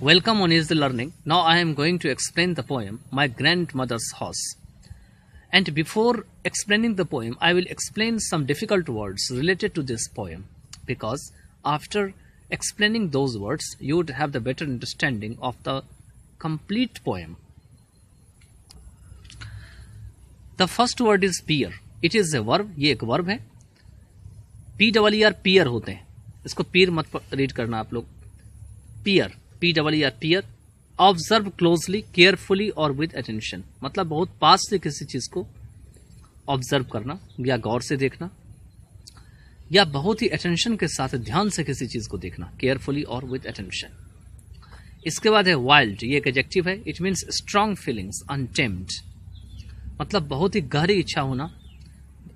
Welcome on Easy Learning. Now I am going to explain the poem My Grandmother's Horse. And before explaining the poem, I will explain some difficult words related to this poem, because after explaining those words, you would have the better understanding of the complete poem. The first word is peer. It is a verb. ये एक verb है. P-E-R peer होते हैं. इसको peer मत read करना आप लोग. Peer. P-E-R peer. Observe closely, carefully और with attention. मतलब बहुत पास से किसी चीज को ऑब्जर्व करना या गौर से देखना, या बहुत ही अटेंशन के साथ ध्यान से किसी चीज को देखना, केयरफुली और विद अटेंशन. इसके बाद है वाइल्ड. ये एक एडजेक्टिव है. It means strong feelings, untamed मतलब बहुत ही गहरी इच्छा होना,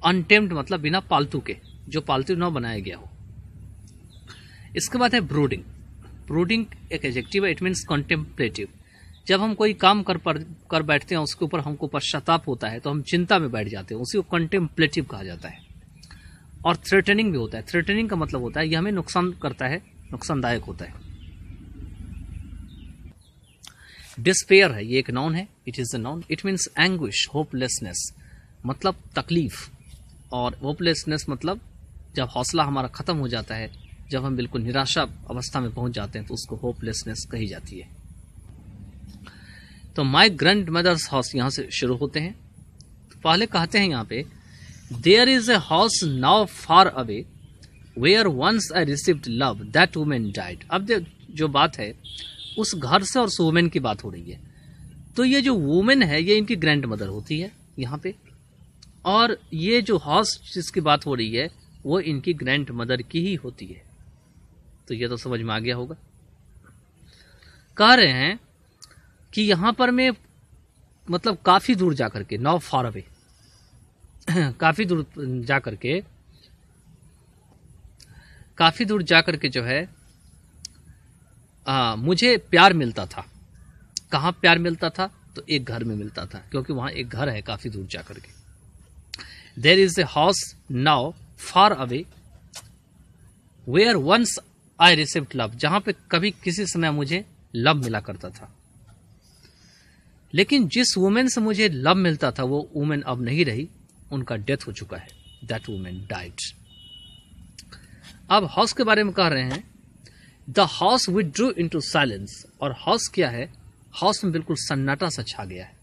अनटेम्ड मतलब बिना पालतू के, जो पालतू न बनाया गया हो. इसके बाद है ब्रूडिंग. ब्रूडिंग एक एडजेक्टिव है. It means contemplative. जब हम कोई काम कर बैठते हैं, उसके ऊपर हमको पश्चाताप होता है तो हम चिंता में बैठ जाते हैं, उसी को कॉन्टेम्पलेटिव कहा जाता है. और थ्रेटनिंग भी होता है. थ्रेटनिंग का मतलब होता है यह हमें नुकसान करता है, नुकसानदायक होता है. डिस्पेयर है. ये एक नाउन है. It is a noun. It means anguish, hopelessness मतलब तकलीफ, और होपलेसनेस मतलब जब हौसला हमारा खत्म हो जाता है, जब हम बिल्कुल निराशा अवस्था में पहुंच जाते हैं, तो उसको होपलेसनेस कही जाती है. तो माई ग्रैंड मदर्स हाउस यहां से शुरू होते हैं. तो पहले कहते हैं यहां पे, there is a house now far away where once I received love that women died. अब जो बात है उस घर से और उस वुमेन की बात हो रही है. तो ये जो वुमेन है ये इनकी ग्रैंड मदर होती है यहाँ पे, और ये जो हाउस जिसकी बात हो रही है वो इनकी ग्रैंड मदर की ही होती है. तो ये तो समझ में आ गया होगा. कह रहे हैं कि यहां पर मैं मतलब काफी दूर जाकर के, नाउ फार अवे काफी दूर जाकर के जो है मुझे प्यार मिलता था. कहां प्यार मिलता था? तो एक घर में मिलता था, क्योंकि वहां एक घर है काफी दूर जाकर के. There is a house now far away where once I received love. जहां पे कभी किसी समय मुझे लव मिला करता था, लेकिन जिस वुमेन से मुझे लव मिलता था वो वुमेन अब नहीं रही, उनका डेथ हो चुका है. That women died. अब हाउस के बारे में कह रहे हैं, the house withdrew into silence. और हाउस क्या है? हाउस में बिल्कुल सन्नाटा सा छा गया है.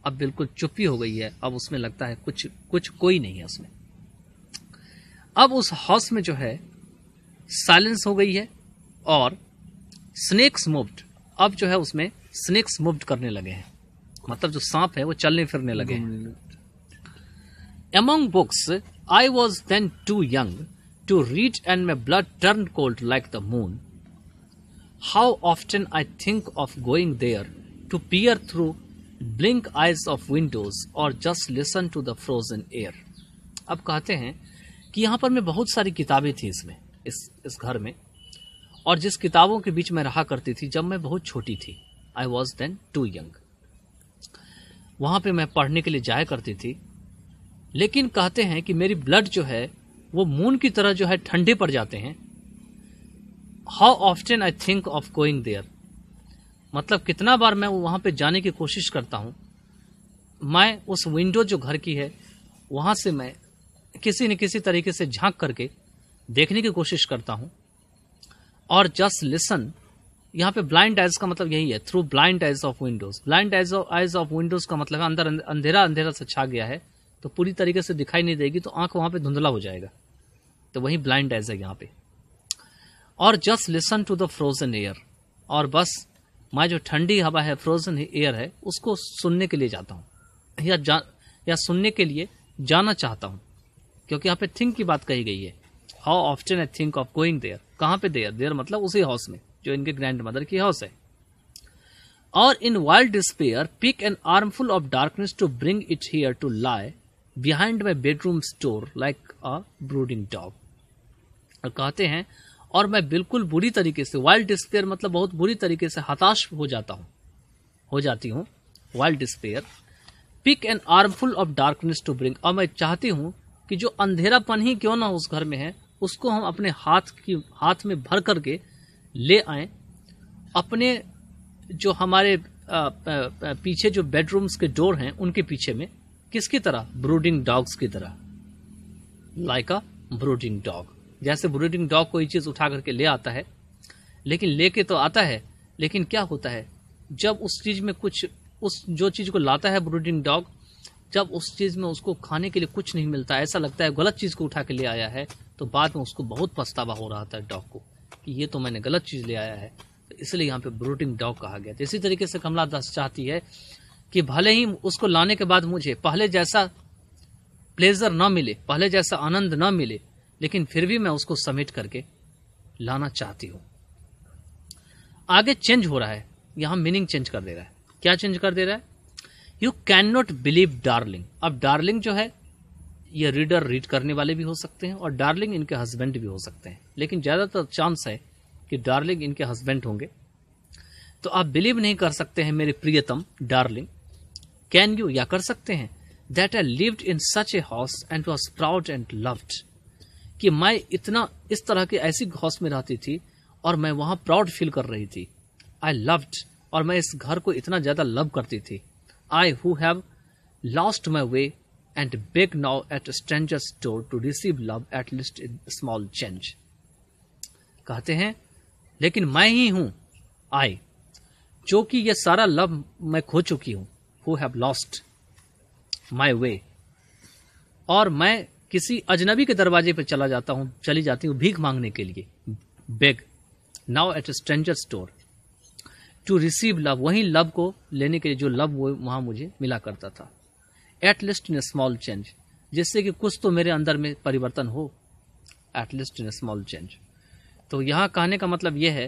अब बिल्कुल चुप्पी हो गई है. अब उसमें लगता है कुछ कोई नहीं है उसमें. अब उस हाउस में जो है साइलेंस हो गई है, और स्नेक्स मूव्ड. अब जो है उसमें स्नेक्स मूव्ड करने लगे हैं, मतलब जो सांप है वो चलने फिरने लगे हैं. Among books, I was then too young to read and my blood turned cold like the moon. How often I think of going there to peer through blink eyes of windows or just listen to the frozen air. अब कहते हैं कि यहाँ पर मैं बहुत सारी किताबें थी इसमें, इस घर में, और जिस किताबों के बीच में रहा करती थी जब मैं बहुत छोटी थी. I was then too young. वहां पे मैं पढ़ने के लिए जाया करती थी, लेकिन कहते हैं कि मेरी ब्लड जो है वो मून की तरह जो है ठंडे पड़ जाते हैं. How often I think of going there मतलब कितना बार मैं वहां पे जाने की कोशिश करता हूं. मैं उस विंडो जो घर की है वहां से मैं किसी न किसी तरीके से झांक करके देखने की कोशिश करता हूं. और जस्ट लिसन, यहाँ पे ब्लाइंड आइज का मतलब यही है, through blind eyes of Windows. Blind eyes of Windows का मतलब है अंदर अंधेरा से छा गया है, तो पूरी तरीके से दिखाई नहीं देगी, तो आंख वहां पे धुंधला हो जाएगा. तो वही ब्लाइंड आइज है यहाँ पे. और just listen to the frozen air, और बस मैं जो ठंडी हवा है, फ्रोजन एयर है, उसको सुनने के लिए जाता हूँ, या सुनने के लिए जाना चाहता हूँ, क्योंकि यहाँ पे थिंक की बात कही गई है. How often I think of going there. कहाँ पे देयर मतलब उसी हाउस में जो इनके ग्रैंड मदर की हाउस है. और in wild despair pick an armful of darkness to bring it here to lie behind my bedroom store like a brooding dog. और कहते हैं, और मैं बिल्कुल बुरी तरीके से, वाइल्ड डिस्पेयर मतलब बहुत बुरी तरीके से हताश हो जाती हूँ. Wild despair pick an armful of darkness to bring. और मैं चाहती हूँ कि जो अंधेरापन ही क्यों ना उस घर में है, उसको हम अपने हाथ में भर करके ले आएं अपने जो हमारे पीछे जो बेडरूम्स के डोर हैं उनके पीछे में, किसकी तरह? ब्रूडिंग डॉग्स की तरह, लाइक अ ब्रूडिंग डॉग। जैसे ब्रूडिंग डॉग कोई चीज उठा करके ले आता है, लेकिन लेके तो आता है, लेकिन क्या होता है जब उस चीज में कुछ, उस जो चीज को लाता है ब्रूडिंग डॉग, जब उस चीज में उसको खाने के लिए कुछ नहीं मिलता, ऐसा लगता है गलत चीज को उठा के ले आया है, तो बाद में उसको बहुत पछतावा हो रहा था डॉग को कि ये तो मैंने गलत चीज ले आया है। तो इसलिए यहाँ पे ब्रूडिंग डॉग कहा गया। तो इसी तरीके से कमला दास चाहती है कि भले ही उसको लाने के बाद मुझे पहले जैसा प्लेजर ना मिले, पहले जैसा आनंद ना मिले, लेकिन फिर भी मैं उसको समेट करके लाना चाहती हूं। आगे चेंज हो रहा है, यहां मीनिंग चेंज कर दे रहा है। क्या चेंज कर दे रहा है? You can not believe darling. अब डार्लिंग जो है, ये रीडर रीड करने वाले भी हो सकते हैं और डार्लिंग इनके हस्बैंड भी हो सकते हैं, लेकिन ज्यादातर चांस है कि डार्लिंग इनके हस्बैंड होंगे। तो आप बिलीव नहीं कर सकते हैं मेरे प्रियतम डार्लिंग। कैन यू, या कर सकते हैं, that I lived in such a house and was proud and loved, कि मैं इतना इस तरह के ऐसी हाउस में रहती थी और मैं वहां प्राउड फील कर रही थी। आई लव्ड, और मैं इस घर को इतना ज्यादा लव करती थी। I who have lost my way and beg now at strangers door to receive love at least in small change. कहते हैं लेकिन मैं ही हूं आई, जो कि ये सारा लव मैं खो चुकी हूं, हु हैव लॉस्ट माई वे, और मैं किसी अजनबी के दरवाजे पर चली जाती हूं भीख मांगने के लिए। Beg now at strangers door to receive love, वही लव को लेने के लिए जो लव वो वहां मुझे मिला करता था। एट लीस्ट इन ए स्मॉल चेंज, जिससे कि कुछ तो मेरे अंदर में परिवर्तन हो। एट लीस्ट इन ए स्मॉल चेंज। तो यहाँ कहने का मतलब यह है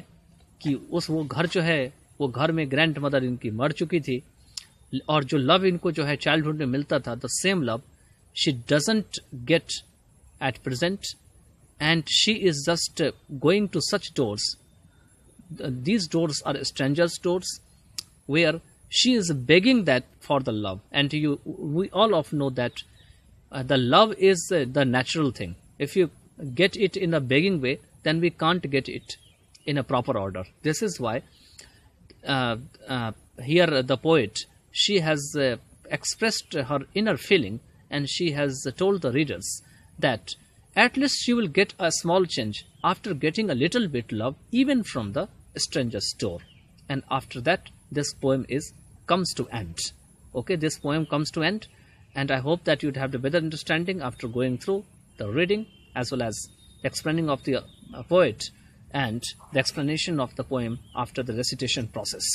कि वो घर जो है, वो घर में ग्रैंड मदर इनकी मर चुकी थी, और जो लव इनको जो है चाइल्डहुड में मिलता था, the same love she doesn't get at present, and she is just going to such doors. These doors are strangers' doors, where she is begging that for the love, and we all of know that the love is the natural thing. If you get it in a begging way, then we can't get it in a proper order. This is why here the poet, she has expressed her inner feeling, and she has told the readers that at least she will get a small change after getting a little bit love even from the stranger's door. And after that, this poem comes to end. Okay, this poem comes to end, and I hope that you'd have a better understanding after going through the reading as well as explaining of the poet and the explanation of the poem after the recitation process.